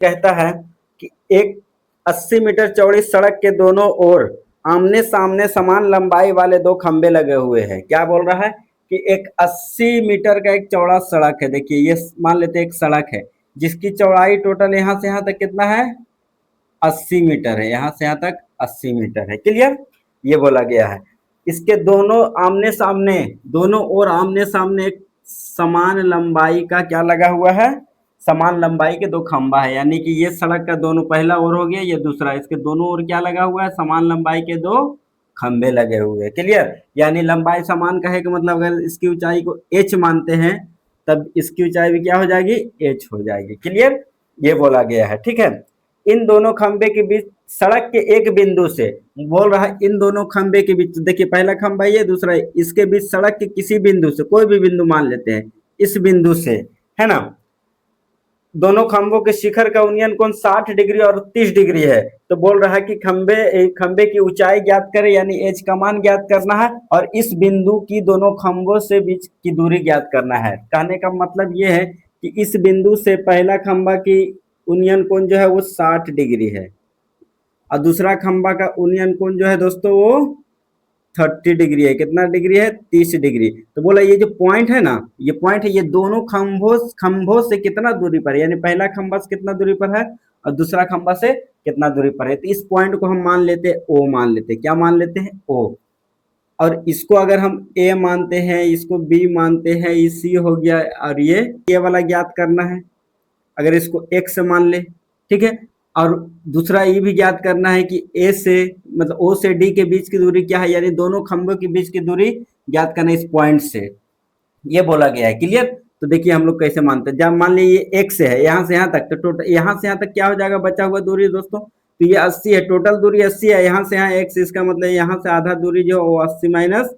कहता है कि एक 80 मीटर चौड़ी सड़क के दोनों ओर आमने सामने समान लंबाई वाले दो खंबे लगे हुए हैं। क्या बोल रहा है कि एक 80 मीटर का एक चौड़ा सड़क है। देखिए ये मान लेते हैं एक सड़क है जिसकी चौड़ाई टोटल यहाँ से यहाँ तक कितना है, 80 मीटर है। यहाँ से यहाँ तक 80 मीटर है। क्लियर, ये बोला गया है। इसके दोनों आमने सामने, दोनों ओर आमने सामने एक समान लंबाई का क्या लगा हुआ है, समान लंबाई के दो खंबा है। यानी कि ये सड़क का दोनों, पहला ओर हो गया, ये दूसरा, इसके दोनों ओर क्या लगा हुआ है, समान लंबाई के दो खंबे लगे हुए हैं। क्लियर, यानी लंबाई समान का है कि मतलब अगर इसकी ऊंचाई को h मानते हैं तब इसकी ऊंचाई भी क्या हो जाएगी, h हो जाएगी। क्लियर, ये बोला गया है। ठीक है, इन दोनों खंबे के बीच सड़क के एक बिंदु से, बोल रहा है इन दोनों खंबे के बीच, देखिए पहला खंबा ये, दूसरा इसके बीच सड़क के किसी बिंदु से, कोई भी बिंदु मान लेते हैं, इस बिंदु से, है ना, दोनों खंभों के शिखर का उन्नयन कोण 60 डिग्री और 30 डिग्री है। तो बोल रहा है कि खंबे की ऊंचाई ज्ञात करें, यानी एच का मान ज्ञात करना है, और इस बिंदु की दोनों खंभों से बीच की दूरी ज्ञात करना है। कहने का मतलब ये है कि इस बिंदु से पहला खंबा की उन्नयन कोण जो है वो 60 डिग्री है, और दूसरा खंबा का उन्नयन कोण जो है दोस्तों वो 30 डिग्री है। कितना डिग्री है, 30 डिग्री। तो बोला ये जो पॉइंट है ना, ये पॉइंट है, ये दोनों खंभों से कितना दूरी पर है, यानी पहला खंबा से कितना दूरी पर है और दूसरा खंबा से कितना दूरी पर है। तो इस पॉइंट को हम मान लेते हैं ओ, मान लेते हैं, क्या मान लेते हैं, ओ। और इसको अगर हम ए मानते हैं, इसको बी मानते हैं, ये सी हो गया, और ये वाला ज्ञात करना है, अगर इसको एक्स मान ले, ठीक है। और दूसरा ये भी ज्ञात करना है कि ए से, मतलब ओ से डी के बीच की दूरी क्या है, यानी दोनों खंभों के बीच की दूरी ज्ञात करना है इस पॉइंट से, ये बोला गया है। क्लियर, तो देखिए हम लोग कैसे मानते हैं। जब मान लीजिए ये एक्स है यहाँ से यहाँ तक, तो टोटल यहाँ से यहाँ तक क्या हो जाएगा, बचा हुआ दूरी दोस्तों, तो ये 80 है, टोटल दूरी 80 है, यहाँ से यहाँ एक्स, इसका मतलब यहाँ से आधा दूरी जो वो 80 माइनस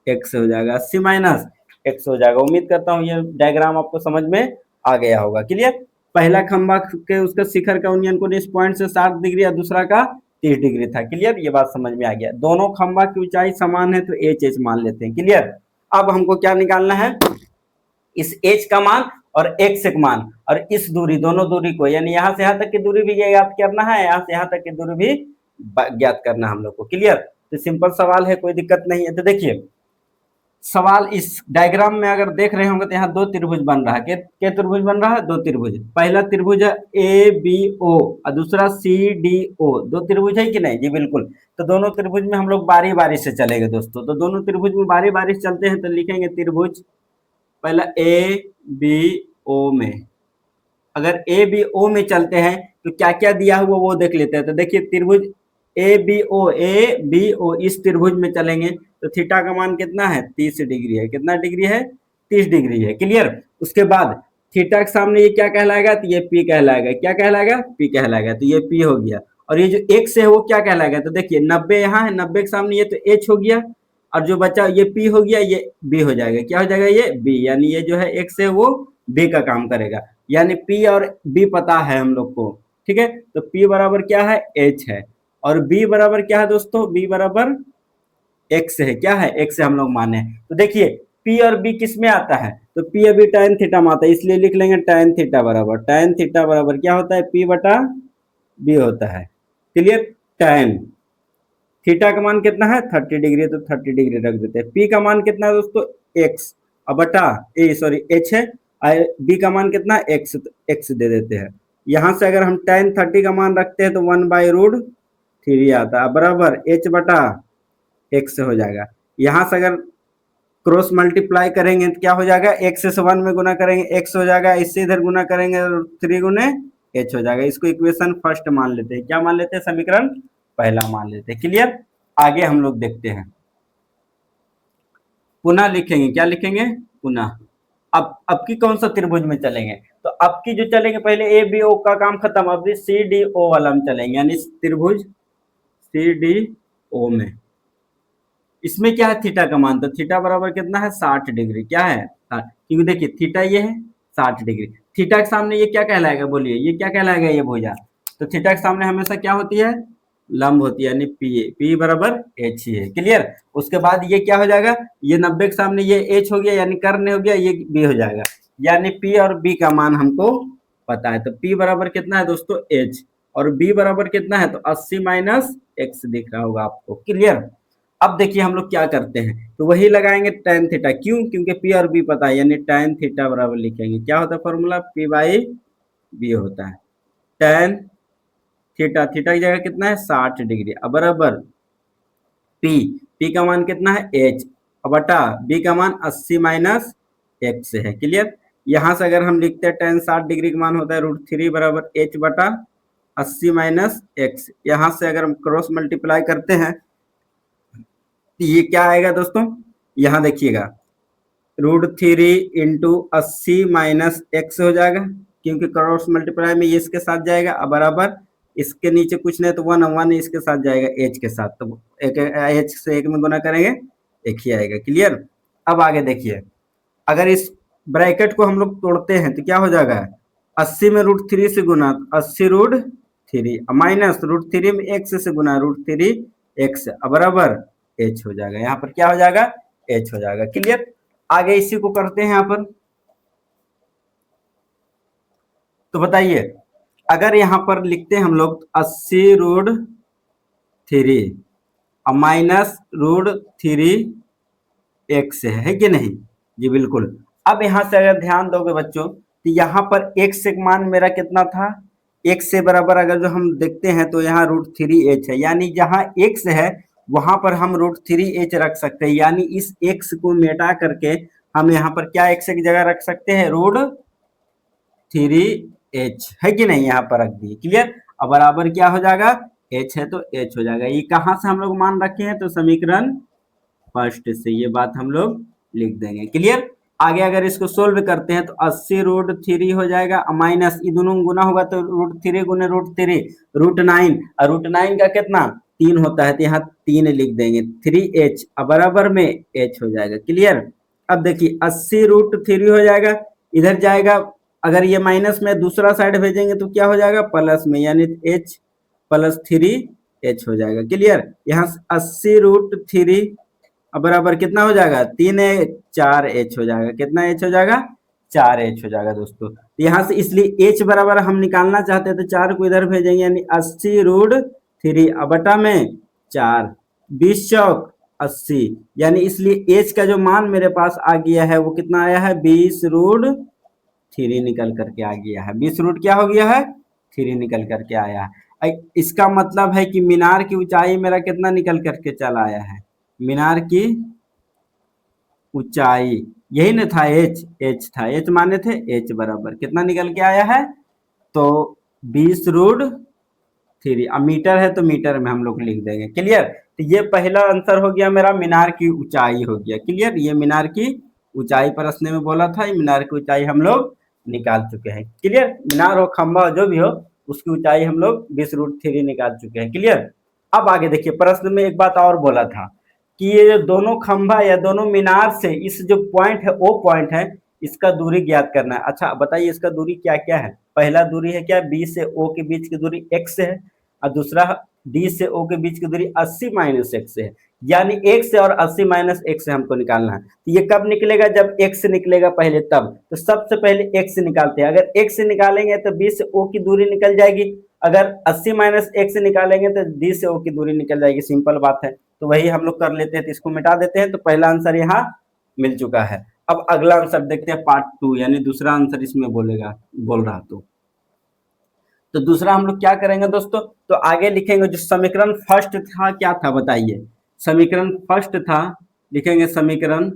एक्स हो जाएगा, 80 माइनस एक्स हो जाएगा। उम्मीद करता हूँ ये डायग्राम आपको समझ में आ गया होगा। क्लियर, पहला खंबा के उसका शिखर का उन्नयन कोण इस पॉइंट से 60 डिग्री और दूसरा का 30 डिग्री था। क्लियर, ये बात समझ में आ गया। दोनों खंबा की ऊंचाई समान है तो एच एच मान लेते हैं। क्लियर, अब हमको क्या निकालना है, इस एच का मान और एक्स का मान, और इस दूरी, दोनों दूरी को, यानी यहाँ से यहाँ तक की दूरी भी ज्ञात करना है, यहाँ से यहाँ तक की दूरी भी ज्ञात करना है हम लोग को। क्लियर, तो सिंपल सवाल है, कोई दिक्कत नहीं है। तो देखिए सवाल इस डायग्राम में अगर देख रहे होंगे तो यहाँ दो त्रिभुज बन रहा है। क्या त्रिभुज बन रहा है, दो त्रिभुज। पहला त्रिभुज है ए बी ओ और दूसरा सी डी ओ, दो त्रिभुज है कि नहीं, जी बिल्कुल। तो दोनों त्रिभुज में हम लोग बारी बारी से चलेंगे दोस्तों। तो दोनों त्रिभुज में बारी बारी से चलते हैं, तो लिखेंगे त्रिभुज पहला ए बी ओ में। अगर ए बी ओ में चलते हैं तो क्या क्या दिया हुआ वो देख लेते हैं। तो देखिए त्रिभुज ए बी ओ इस त्रिभुज में चलेंगे तो थीटा का मान कितना है, 30 डिग्री है। कितना डिग्री है, 30 डिग्री है। क्लियर, उसके बाद थीटा के सामने ये क्या कहलाएगा, तो ये पी कहलाएगा। क्या कहलाएगा, पी कहलाएगा। तो ये पी हो गया। और ये जो एक्स है वो क्या कहलाएगा, तो देखिए 90 यहाँ है, 90 के सामने ये तो एच हो गया, और जो बचा ये पी हो गया, ये बी हो जाएगा। क्या हो जाएगा, ये बी, यानी ये जो है एक्स है वो बी का काम करेगा। यानी पी और बी पता है हम लोग को, ठीक है। तो पी बराबर क्या है, एच है, और बी बराबर क्या है दोस्तों, बी बराबर एक्स है। क्या है, एक्स है हम लोग माने। तो देखिए पी और बी किस में आता है, तो पी अभी tan थीटा में आता है, इसलिए लिख लेंगे tan थीटा बराबर क्या होता है, पी बटा बी होता है। क्लियर, tan थीटा का मान कितना है, 30 डिग्री, तो 30 डिग्री रख देते हैं। पी का मान कितना है दोस्तों, एक्स, और बटा एच है, बी का मान कितना है, एक्स, तो एक्स दे देते हैं। यहाँ से अगर हम tan 30 का मान रखते हैं तो 1/√3 आता है, बराबर एच बटा एक्स हो जाएगा। यहाँ से अगर क्रॉस मल्टीप्लाई करेंगे तो क्या हो जाएगा, एक्स से 1 में गुना करेंगे एक्स हो जाएगा, इससे इधर गुना करेंगे 3 गुने एच हो जाएगा। इसको इक्वेशन फर्स्ट मान लेते हैं। क्या मान लेते हैं, समीकरण पहला मान लेते हैं। क्लियर, आगे हम लोग देखते हैं। पुनः लिखेंगे, क्या लिखेंगे, पुनः। अब की कौन सा त्रिभुज में चलेंगे, तो अब की जो चलेंगे, पहले ए बी ओ का काम खत्म, अब सी डी ओ वाला में चलेंगे, यानी त्रिभुज सी डी ओ में। इसमें क्या है, थीटा का मान, तो थीटा बराबर कितना है, 60 डिग्री। क्या है, क्योंकि देखिए थीटा ये है 60 डिग्री। थीटा के सामने ये क्या कहलाएगा, बोलिए ये क्या कहलाएगा, ये भुजा। तो थीटा के सामने हमेशा क्या होती है, लंब होती है, यानी पी बराबर एच ही है। क्लियर, उसके बाद ये क्या हो जाएगा, ये 90 के सामने ये एच हो गया, यानी कर्ण हो गया, ये बी हो जाएगा। यानी पी और बी का मान हमको पता है। तो P बराबर कितना है दोस्तों H, और B बराबर कितना है, तो 80 माइनस एक्स दिख रहा होगा आपको। क्लियर। अब देखिए हम लोग क्या करते हैं, तो वही लगाएंगे tan थीटा। क्यों? क्योंकि P और B पता है, यानी tan थीटा बराबर लिखेंगे, क्या होता है फॉर्मूला, P बाई B होता है। tan थीटा, थीटा की जगह कितना है 60 डिग्री, अब बराबर P का मान कितना है H, अब बटा B का मान 80 माइनस एक्स है। क्लियर। यहाँ से अगर हम लिखते हैं tan 60 डिग्री का मान होता है √3 बराबर H बटा 80 माइनस एक्स। यहाँ से अगर हम क्रॉस मल्टीप्लाई करते हैं तो ये क्या आएगा दोस्तों, यहाँ देखिएगा √3 इंटू 80 माइनस एक्स हो जाएगा, क्योंकि क्रॉस मल्टीप्लाई में ये इसके साथ जाएगा, अब बराबर इसके नीचे कुछ नहीं तो 1 इसके साथ जाएगा एच के साथ, तो एक एच से एक में गुना करेंगे एक ही आएगा। क्लियर। अब आगे देखिए, अगर इस ब्रैकेट को हम लोग तोड़ते हैं तो क्या हो जाएगा, 80 में √3 से गुना 80 √3 माइनस √3 में एक्स से गुना √3 एक्स, बराबर एच हो जाएगा। यहाँ पर क्या हो जाएगा, एच हो जाएगा। क्लियर। आगे इसी को करते हैं यहाँ पर, तो बताइए अगर यहाँ पर लिखते हैं हम लोग 80 √3 माइनस √3 एक्स है कि नहीं, जी बिल्कुल। अब यहाँ से अगर ध्यान दोगे बच्चों, तो यहाँ पर एक्स का मान मेरा कितना था, एक्स से बराबर अगर जो हम देखते हैं तो यहाँ √3 है, यानी जहाँ एक्स है वहां पर हम √3 रख सकते हैं, यानी इस एक्स को मिटा करके हम यहाँ पर क्या एक्स की जगह रख सकते हैं, √3 है कि नहीं, यहाँ पर रख दिए। क्लियर। अब बराबर क्या हो जाएगा, एच है तो एच हो जाएगा। ये कहाँ से हम लोग मान रखे हैं, तो समीकरण फर्स्ट से ये बात हम लोग लिख देंगे। क्लियर। आगे अगर इसको सोल्व करते हैं तो 80 √3 हो जाएगा, माइनस ये दोनों गुना होगा तो √3 गुने √3 √9, और √9 का कितना 3 होता है, तो यहाँ 3 लिख देंगे 3h, अब बराबर में h हो जाएगा। क्लियर। अब देखिए 80 √3 हो जाएगा, इधर जाएगा, अगर ये माइनस में दूसरा साइड भेजेंगे तो क्या हो जाएगा प्लस में, यानी h प्लस 3h हो जाएगा। क्लियर। यहाँ 80 √3 अब बराबर कितना हो जाएगा, 3 4h हो जाएगा, कितना h हो जाएगा 4h हो जाएगा दोस्तों। तो यहाँ से इसलिए h बराबर हम निकालना चाहते हैं तो 4 को इधर भेजेंगे, यानी 80 √3 अब बटा में 4, 20 चौक 80, यानी इसलिए h का जो मान मेरे पास आ गया है वो कितना आया है, 20 √3 निकल करके आ गया है। 20 रूट क्या हो गया है, 3 निकल करके आया है। इसका मतलब है कि मीनार की ऊंचाई मेरा कितना निकल करके चला आया है, मीनार की ऊंचाई यही न था एच था, एच माने थे एच बराबर कितना निकल के आया है, तो 20 √3, अब मीटर है तो मीटर में हम लोग लिख देंगे। क्लियर। तो ये पहला आंसर हो गया मेरा, मीनार की ऊंचाई हो गया। क्लियर। ये मीनार की ऊंचाई प्रश्न में बोला था, ये मीनार की ऊंचाई हम लोग निकाल चुके हैं। क्लियर। मीनार हो खंबा जो भी हो उसकी ऊंचाई हम लोग 20 √3 निकाल चुके हैं। क्लियर। अब आगे देखिए, प्रश्न में एक बात और बोला था कि ये जो दोनों खंभा या दोनों मीनार से इस जो पॉइंट है ओ पॉइंट है, इसका दूरी ज्ञात करना है। अच्छा बताइए इसका दूरी क्या क्या है, पहला दूरी है क्या, बी से ओ के बीच की दूरी x है, और दूसरा डी से ओ के बीच की दूरी 80 माइनस एक्स है, यानी x और 80 माइनस एक्स हमको निकालना है। तो ये कब निकलेगा, जब x निकलेगा पहले तब, तो सबसे पहले x निकालते हैं। अगर x निकालेंगे तो b से o की दूरी निकल जाएगी, अगर 80 माइनस एक्स निकालेंगे तो d से o की दूरी निकल जाएगी, सिंपल बात है। तो वही हम लोग कर लेते हैं, तो इसको मिटा देते हैं, तो पहला आंसर यहाँ मिल चुका है। अब अगला आंसर देखते हैं पार्ट 2, यानी दूसरा आंसर इसमें बोल रहा तो दूसरा हम लोग क्या करेंगे दोस्तों, तो आगे लिखेंगे जो समीकरण फर्स्ट था क्या था बताइए, समीकरण फर्स्ट था, लिखेंगे समीकरण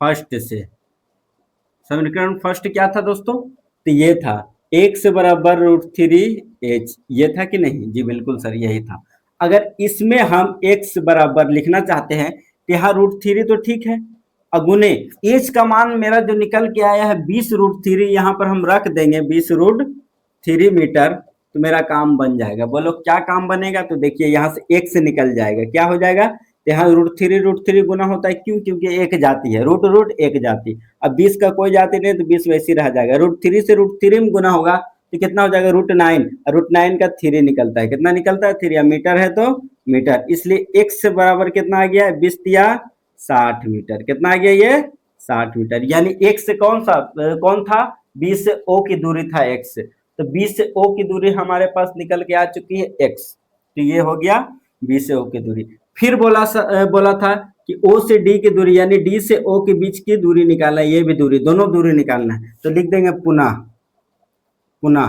फर्स्ट से, समीकरण फर्स्ट क्या था दोस्तों, तो ये था x बराबर √3h, ये था कि नहीं, जी बिल्कुल सर यही था। अगर इसमें हम x बराबर लिखना चाहते हैं तो यहाँ √3 तो ठीक है, अगुने h का मान मेरा जो निकल के आया है 20 √3, यहाँ पर हम रख देंगे 20 √3 मीटर, तो मेरा काम बन जाएगा। बोलो क्या काम बनेगा, तो देखिए यहाँ से x निकल जाएगा, क्या हो जाएगा, तो यहाँ √3 गुना होता है, क्यों, क्योंकि एक जाति है, रूट रूट एक जाति, अब 20 का कोई जाति नहीं तो 20 वैसे रह जाएगा, √3 से √3 में गुना होगा तो कितना हो जाएगा, √9, √9 का 3 निकलता है, कितना निकलता है 3, मीटर है तो मीटर, इसलिए x बराबर कितना आ गया है 20 या 60 मीटर, कितना आ गया ये 60 मीटर, यानी x कौन था बी से ओ की दूरी था x, तो बी से ओ की दूरी हमारे पास निकल के आ चुकी है x, तो ये हो गया बी से ओ की दूरी। फिर बोला था कि ओ से डी की दूरी यानी डी से ओ के बीच की दूरी निकालना है, ये भी दूरी, दोनों दूरी निकालना है, तो लिख देंगे पुनः पुनः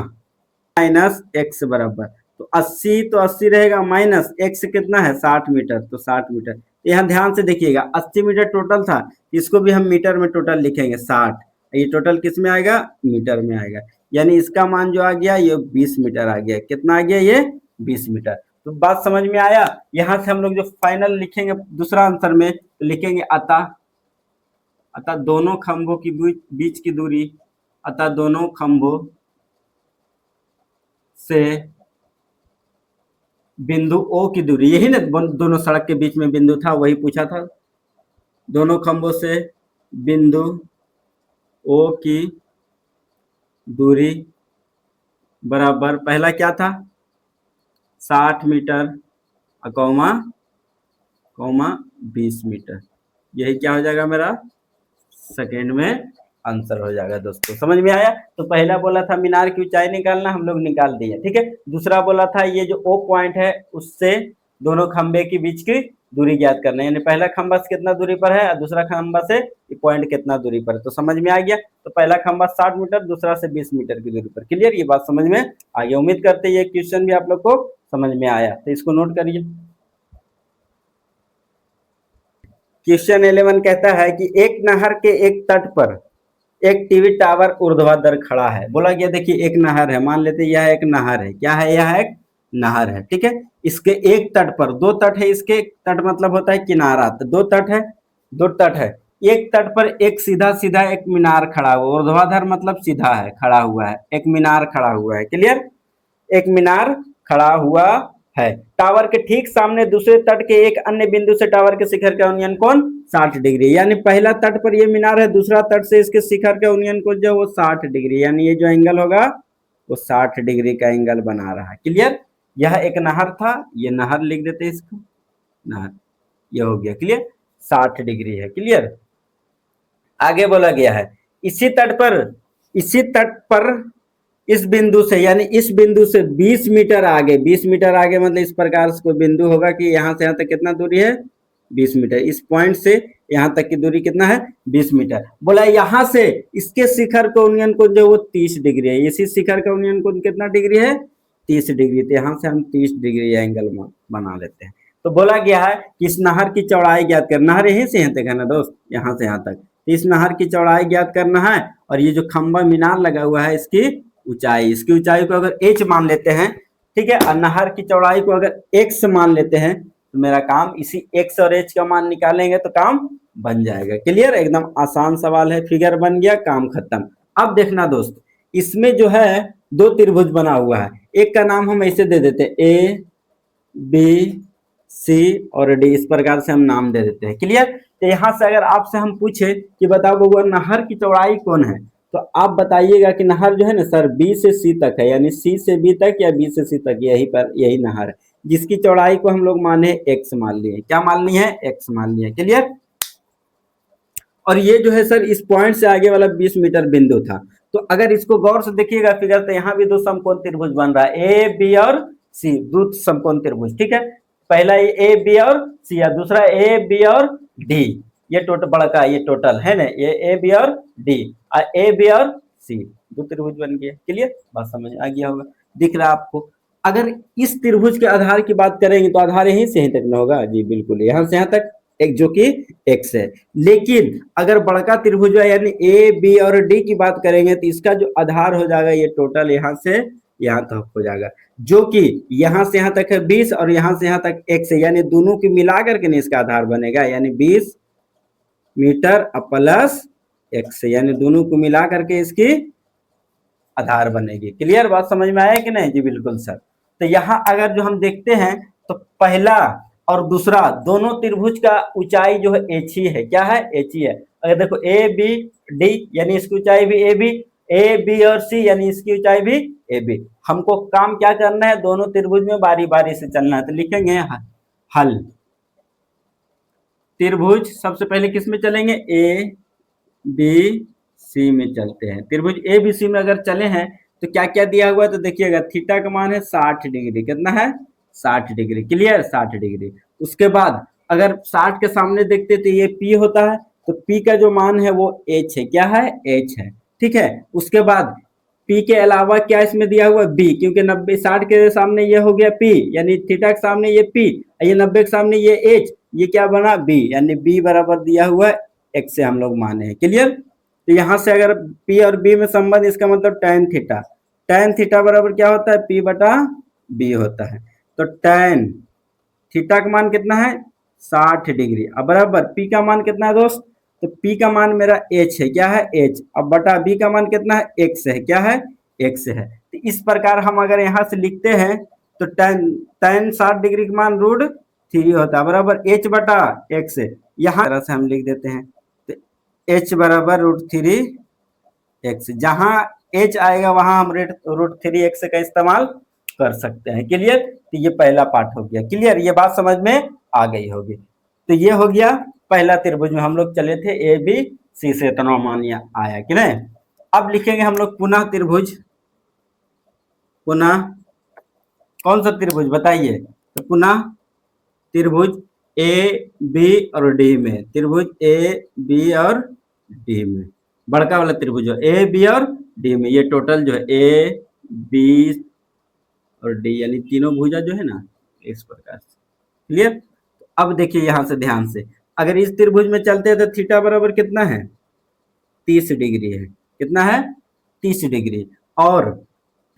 माइनस एक्स बराबर, तो 80 तो 80 रहेगा, माइनस एक्स कितना है 60 मीटर, तो 60 मीटर। यहाँ ध्यान से देखिएगा 80 मीटर टोटल था, इसको भी हम मीटर में टोटल लिखेंगे 60, ये टोटल किस में आएगा मीटर में आएगा, यानी इसका मान जो आ गया ये 20 मीटर आ गया, कितना आ गया ये 20 मीटर। तो बात समझ में आया। यहाँ से हम लोग जो फाइनल लिखेंगे दूसरा आंसर में, तो लिखेंगे अतः दोनों खंभों की बीच की दूरी, अतः दोनों खंभों से बिंदु ओ की दूरी, यही ना दोनों सड़क के बीच में बिंदु था, वही पूछा था, दोनों खंभों से बिंदु ओ की दूरी बराबर, पहला क्या था 60 मीटर कौमा 20 मीटर, यही क्या हो जाएगा मेरा सेकेंड में आंसर हो जाएगा। दोस्तों समझ में आया। तो पहला बोला था मीनार की ऊंचाई निकालना, हम लोग निकाल दिए, ठीक है। दूसरा बोला था ये जो ओ पॉइंट है उससे दोनों खंबे के बीच की दूरी ज्ञात करना है, यानी पहला खंबा से कितना दूरी पर है और दूसरा खंबा से पॉइंट कितना दूरी पर है, तो समझ में आ गया। तो पहला खंबा 60 मीटर, दूसरा से 20 मीटर की दूरी पर। क्लियर, ये बात समझ में आ गया। उम्मीद करते हैं ये क्वेश्चन भी आप लोग को समझ में आया, तो इसको नोट करिए। क्वेश्चन 11 कहता है कि एक नहर के एक तट पर एक टीवी टावर ऊर्ध्वाधर खड़ा है। बोला गया देखिए एक नहर है, मान लेते यह एक नहर है, क्या है यह एक नहर है, ठीक है। इसके एक तट पर, दो तट है इसके, तट मतलब होता है किनारा, तो दो तट है, दो तट है, एक तट पर एक सीधा सीधा एक मीनार खड़ा हुआ, ऊर्ध्वाधर मतलब सीधा है, खड़ा हुआ है, एक मीनार खड़ा हुआ है। क्लियर, एक मीनार खड़ा हुआ है। टावर के ठीक सामने दूसरे तट के एक अन्य बिंदु से टावर के शिखर का उन्नयन कोण 60 डिग्री, यानी पहला तट पर ये मीनार है, दूसरा तट से इसके शिखर का उन्नयन कोण जो वो 60 डिग्री, यानी ये जो एंगल होगा वो 60 डिग्री का एंगल बना रहा है। क्लियर, यह एक नहर था, ये नहर लिख देते इसको, नहर, ये हो गया क्लियर, 60 डिग्री है। क्लियर, आगे बोला गया है इसी तट पर इस बिंदु से, यानी इस बिंदु से 20 मीटर आगे, 20 मीटर आगे मतलब इस प्रकार से कोई बिंदु होगा कि यहाँ से यहाँ तक कितना दूरी है 20 मीटर, इस पॉइंट से यहाँ तक की दूरी कितना है 20 मीटर। बोला यहाँ से इसके शिखर का उन्नयन कोण जो वो 30 डिग्री है, इसी शिखर का उन्नयन कोण कितना डिग्री है 30 डिग्री, तो यहाँ से हम 30 डिग्री एंगल बना लेते हैं। तो बोला गया है कि इस नहर की चौड़ाई ज्ञात कर, नहर यहीं से यहाँ तक है ना दोस्त, यहाँ से यहाँ तक, इस नहर की चौड़ाई ज्ञात करना है, और ये जो खंबा मीनार लगा हुआ है इसकी ऊंचाई, इसकी ऊंचाई को अगर h मान लेते हैं, ठीक है, और नहर की चौड़ाई को अगर x मान लेते हैं, तो मेरा काम इसी x और h का मान निकालेंगे तो काम बन जाएगा। क्लियर, एकदम आसान सवाल है, फिगर बन गया, काम खत्म। अब देखना दोस्त, इसमें जो है दो त्रिभुज बना हुआ है, एक का नाम हम ऐसे दे देते हैं ए बी सी और डी, इस प्रकार से हम नाम दे देते हैं। क्लियर, तो यहाँ से अगर आपसे हम पूछे कि बताओ वो नहर की चौड़ाई कौन है, तो आप बताइएगा कि नहर जो है ना सर बी से सी तक है, यानी सी से बी तक या बी से सी तक, यही नहर है, जिसकी चौड़ाई को हम लोग माने एक्स मान लिए, क्या मान लिए हैं एक्स मान लिए। क्लियर, और ये जो है सर इस पॉइंट से आगे वाला 20 मीटर बिंदु था, तो अगर इसको गौर से देखिएगा फिगर, तो यहाँ भी दो समकोण त्रिभुज बन रहा है, ए बी और सी, दो समकोण त्रिभुज, ठीक है। पहला ये ए बी और सी है, दूसरा ए बी और डी, ये टोटल बड़ा ये टोटल है ना, ये ए बी और डी, ए बी और सी, दो त्रिभुज बन गया। क्लियर, बात समझ आ गया होगा, दिख रहा है आपको। अगर इस त्रिभुज के आधार की बात करेंगे तो आधार यहीं से यहीं तक ना होगा जी, बिल्कुल यहाँ से यहाँ तक, एक जो कि एक्स है, लेकिन अगर बड़का त्रिभुज है यानी ए बी और डी की बात करेंगे तो इसका जो आधार हो जाएगा ये टोटल यहाँ से यहाँ तक हो जाएगा, जो कि यहाँ से यहाँ तक है 20 और यहाँ से यहाँ तक एक्स है, यानी दोनों की मिला करके नहीं इसका आधार बनेगा, यानी 20 मीटर प्लस एक्स, यानी दोनों को मिला करके इसकी आधार बनेगी। क्लियर, बात समझ में आया कि नहीं जी, बिल्कुल सर। तो यहाँ अगर जो हम देखते हैं तो पहला और दूसरा दोनों त्रिभुज का ऊंचाई जो है एच ही है, क्या है एच ही है। अगर देखो ए बी डी यानी इसकी ऊंचाई भी ए बी, ए बी और सी यानी इसकी ऊंचाई भी ए बी। हमको काम क्या करना है, दोनों त्रिभुज में बारी बारी से चलना है, तो लिखेंगे हल त्रिभुज, सबसे पहले किस में चलेंगे ए बी सी में चलते हैं, त्रिभुज ए बी सी में अगर चले हैं तो क्या क्या दिया हुआ है, तो देखिएगा थीटा का मान है 60 डिग्री, कितना है 60 डिग्री, क्लियर 60 डिग्री। उसके बाद अगर 60 के सामने देखते तो ये पी होता है, तो पी का जो मान है वो एच है, क्या है एच है, ठीक है। उसके बाद पी के अलावा क्या इसमें दिया हुआ बी, क्योंकि 90 60 के सामने ये हो गया पी, यानी थीटा के सामने ये पी, ये 90 के सामने ये एच, ये क्या बना बी, यानी बी बराबर दिया हुआ है एक्स से हम लोग माने हैं, क्लियर। तो यहाँ से अगर पी और बी में संबंध, इसका मतलब tan थीटा बराबर क्या होता है पी बटा बी होता है। तो tan थीटा का मान कितना है 60 डिग्री, अब बराबर पी का मान कितना है दोस्त, तो पी का मान मेरा एच है, क्या है एच, अब बटा बी का मान कितना है एक्स है, क्या है एक्स है। तो इस प्रकार हम अगर यहाँ से लिखते हैं तो tan 60 डिग्री का मान √3 होता है, बराबर एच बटा एक्स, यहाँ तरह से हम लिख देते हैं, तो एच बराबर √3 एक्स, जहां एच आएगा वहां हम √3 एक्स का इस्तेमाल कर सकते हैं, क्लियर। तो ये पहला पार्ट हो गया, क्लियर, ये बात समझ में आ गई होगी। तो ये हो गया पहला त्रिभुज में हम लोग चले थे ए बी सी से, इतना मान आया कि नहीं। अब लिखेंगे हम लोग पुनः त्रिभुज, पुनः कौन सा त्रिभुज बताइए, तो पुनः त्रिभुज ए बी और डी में, त्रिभुज ए बी और डी में, बड़का वाला त्रिभुज है ए बी और डी में, ये टोटल जो है ए बी और डी यानी तीनों भुजा जो है ना इस प्रकार से, क्लियर। अब देखिए यहां से ध्यान से, अगर इस त्रिभुज में चलते हैं तो थीटा बराबर कितना है 30 डिग्री है, कितना है 30 डिग्री, और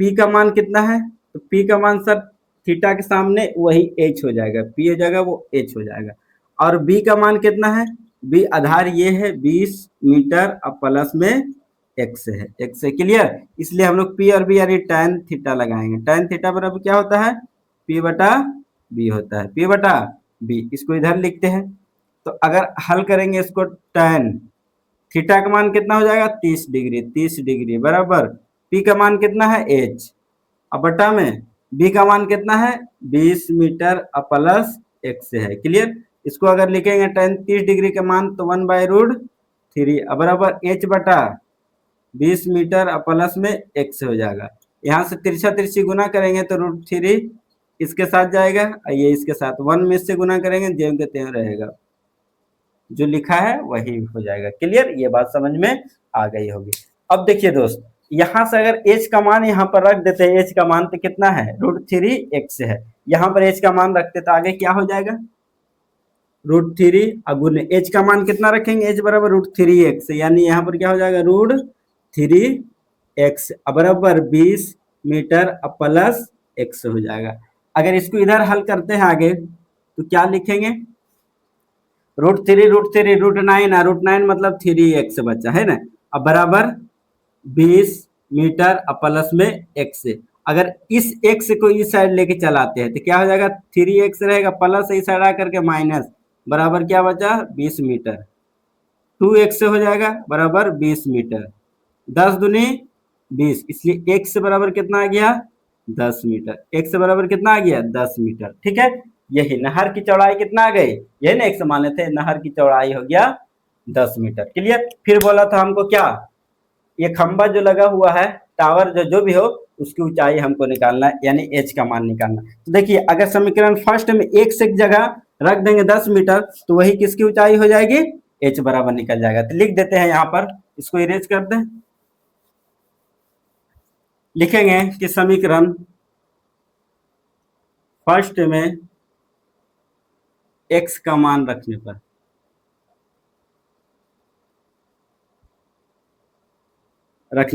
पी का मान कितना है, तो पी का मान सर थीटा के सामने वही एच हो जाएगा, पी हो जाएगा वो एच हो जाएगा, और बी का मान कितना है, बी आधार ये है 20 मीटर, अब प्लस में एक्स है, एक्स है, क्लियर। इसलिए हम लोग पी और बी यानी tan थीटा लगाएंगे, tan थीटा बराबर क्या होता है पी बटा बी होता है, पी बटा बी, इसको इधर लिखते हैं। तो अगर हल करेंगे इसको, tan थीटा का मान कितना हो जाएगा 30 डिग्री, 30 डिग्री बराबर पी का मान कितना है एच, अब बटा में बी का मान कितना है 20 मीटर, अब प्लस एक्स है, क्लियर। इसको अगर लिखेंगे tan 30 डिग्री का मान तो 1/√3, अब बराबर एच बटा 20 मीटर, अब प्लस में एक्स हो जाएगा। यहाँ से तिरछा तिरछी गुना करेंगे तो √3 इसके साथ जाएगा, ये इसके साथ 1 में से गुना करेंगे ज्यों के त्यों रहेगा, जो लिखा है वही हो जाएगा, क्लियर, ये बात समझ में आ गई होगी। अब देखिए दोस्त, यहां से अगर h का मान यहाँ पर रख देते हैं, h का मान तो कितना है √3 एक्स है, यहाँ पर h का मान रखते तो आगे क्या हो जाएगा √3 अगुने h का मान कितना रखेंगे, h बराबर √3 एक्स, यानी यहाँ पर क्या हो जाएगा √3 एक्स बराबर 20 मीटर, अब प्लस एक्स हो जाएगा। अगर इसको इधर हल करते हैं आगे तो क्या लिखेंगे √3 √9, √9 मतलब 3x बचा है ना, अब बराबर 20 मीटर, अब प्लस में x, अगर इस x को इस साइड लेके चलाते हैं तो क्या हो जाएगा 3x रहेगा, प्लस इस साइड आकर के माइनस, बराबर क्या बचा 20 मीटर, 2x हो जाएगा बराबर 20 मीटर, 10 दूनी 20, इसलिए x बराबर कितना आ गया 10 मीटर, x बराबर कितना आ गया 10 मीटर, ठीक है। यही नहर की चौड़ाई कितना आ गई, यही ना x माने थे, नहर की चौड़ाई हो गया 10 मीटर, क्लियर। फिर बोला था हमको क्या, ये खंबा जो लगा हुआ है टावर जो भी हो उसकी ऊंचाई हमको निकालना है, यानी h का मान निकालना। तो देखिए अगर समीकरण फर्स्ट में एक से एक जगह रख देंगे 10 मीटर तो वही किसकी ऊंचाई हो जाएगी h बराबर निकल जाएगा। तो लिख देते हैं यहाँ पर, इसको इरेज कर दें, लिखेंगे कि समीकरण फर्स्ट में x का मान रखने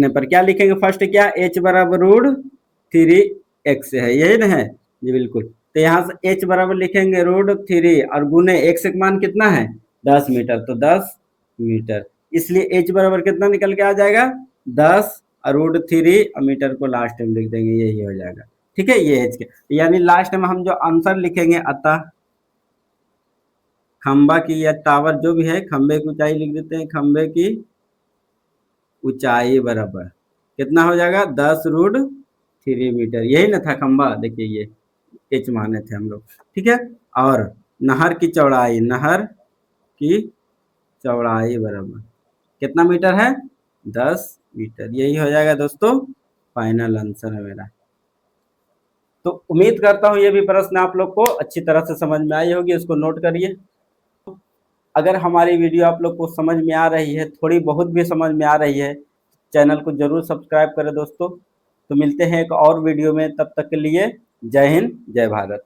पर क्या लिखेंगे, फर्स्ट क्या h बराबर √3x है, यही ना है जी बिल्कुल। तो यहाँ से h बराबर लिखेंगे √3 और गुने x का मान कितना है 10 मीटर, तो 10 मीटर, इसलिए h बराबर कितना निकल के आ जाएगा 10 और √3 और मीटर को लास्ट में लिख देंगे, यही हो जाएगा, ठीक है। ये h के यानी लास्ट में हम जो आंसर लिखेंगे, अतः खंबा की या टावर जो भी है खंबे की ऊंचाई लिख देते हैं, खंबे की ऊंचाई बराबर कितना हो जाएगा 10√3 मीटर, यही ना था खंबा, देखिए ये एच माने थे हम लोग, ठीक है। और नहर की चौड़ाई, नहर की चौड़ाई बराबर कितना मीटर है 10 मीटर। यही हो जाएगा दोस्तों फाइनल आंसर है मेरा। तो उम्मीद करता हूँ ये भी प्रश्न आप लोग को अच्छी तरह से समझ में आई होगी, इसको नोट करिए। अगर हमारी वीडियो आप लोग को समझ में आ रही है, थोड़ी बहुत भी समझ में आ रही है, चैनल को जरूर सब्सक्राइब करें दोस्तों। तो मिलते हैं एक और वीडियो में, तब तक के लिए जय हिंद जय भारत।